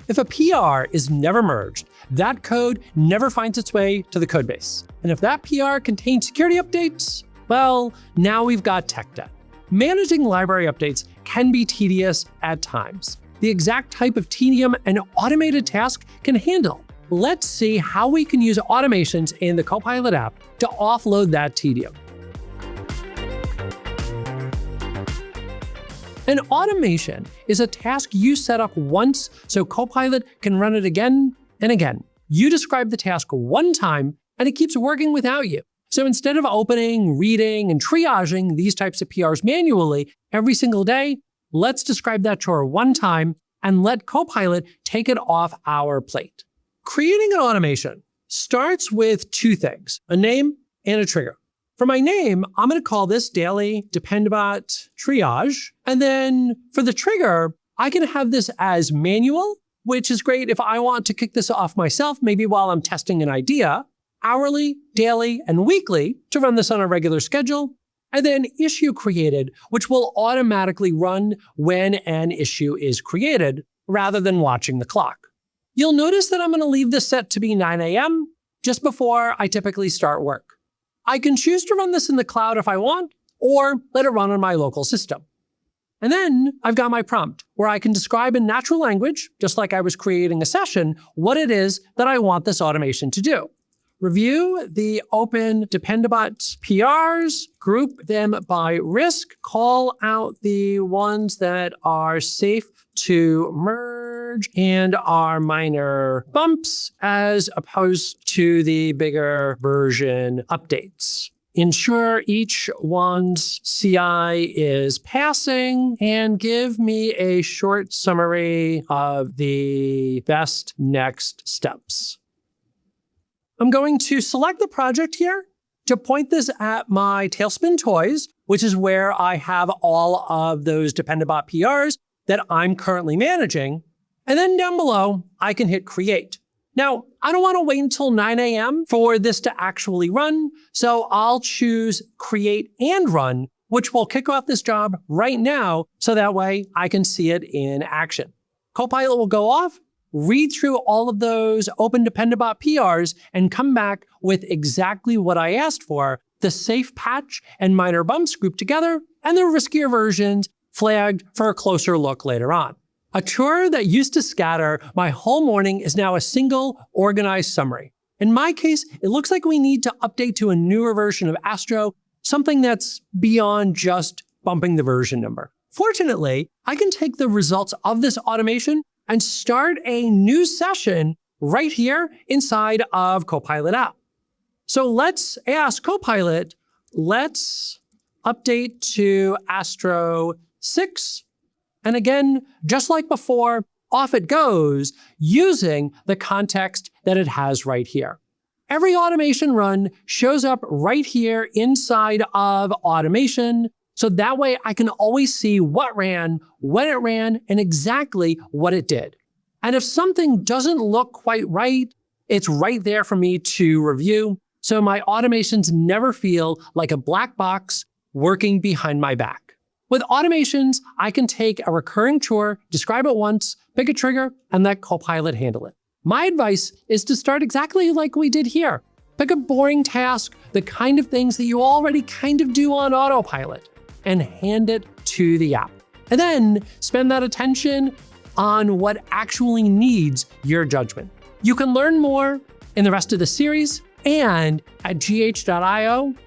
If a PR is never merged, that code never finds its way to the codebase. And if that PR contains security updates, well, now we've got tech debt. Managing library updates can be tedious at times. The exact type of tedium an automated task can handle. Let's see how we can use automations in the Copilot app to offload that tedium. An automation is a task you set up once so Copilot can run it again and again. You describe the task one time and it keeps working without you. So instead of opening, reading, and triaging these types of PRs manually every single day, let's describe that chore one time and let Copilot take it off our plate. Creating an automation starts with two things, a name and a trigger. For my name, I'm going to call this daily Dependabot triage. And then for the trigger, I can have this as manual, which is great if I want to kick this off myself, maybe while I'm testing an idea, hourly, daily, and weekly to run this on a regular schedule, and then issue created, which will automatically run when an issue is created rather than watching the clock. You'll notice that I'm going to leave this set to be 9 a.m. just before I typically start work. I can choose to run this in the cloud if I want, or let it run on my local system. And then I've got my prompt, where I can describe in natural language, just like I was creating a session, what it is that I want this automation to do. Review the open Dependabot PRs, group them by risk, call out the ones that are safe to merge and are minor bumps as opposed to the bigger version updates. Ensure each one's CI is passing and give me a short summary of the best next steps. I'm going to select the project here to point this at my Tailspin Toys, which is where I have all of those Dependabot PRs that I'm currently managing. And then down below, I can hit create. Now, I don't want to wait until 9 a.m. for this to actually run, so I'll choose create and run, which will kick off this job right now, so that way I can see it in action. Copilot will go off, read through all of those open Dependabot PRs, and come back with exactly what I asked for, the safe patch and minor bumps grouped together, and the riskier versions flagged for a closer look later on. A chore that used to scatter my whole morning is now a single organized summary. In my case, it looks like we need to update to a newer version of Astro, something that's beyond just bumping the version number. Fortunately, I can take the results of this automation and start a new session right here inside of Copilot app. So let's ask Copilot, let's update to Astro 6. And again, just like before, off it goes using the context that it has right here. Every automation run shows up right here inside of automation. So that way I can always see what ran, when it ran, and exactly what it did. And if something doesn't look quite right, it's right there for me to review. So my automations never feel like a black box working behind my back. With automations, I can take a recurring chore, describe it once, pick a trigger, and let Copilot handle it. My advice is to start exactly like we did here. Pick a boring task, the kind of things that you already kind of do on autopilot, and hand it to the app. And then spend that attention on what actually needs your judgment. You can learn more in the rest of the series and at gh.io/app.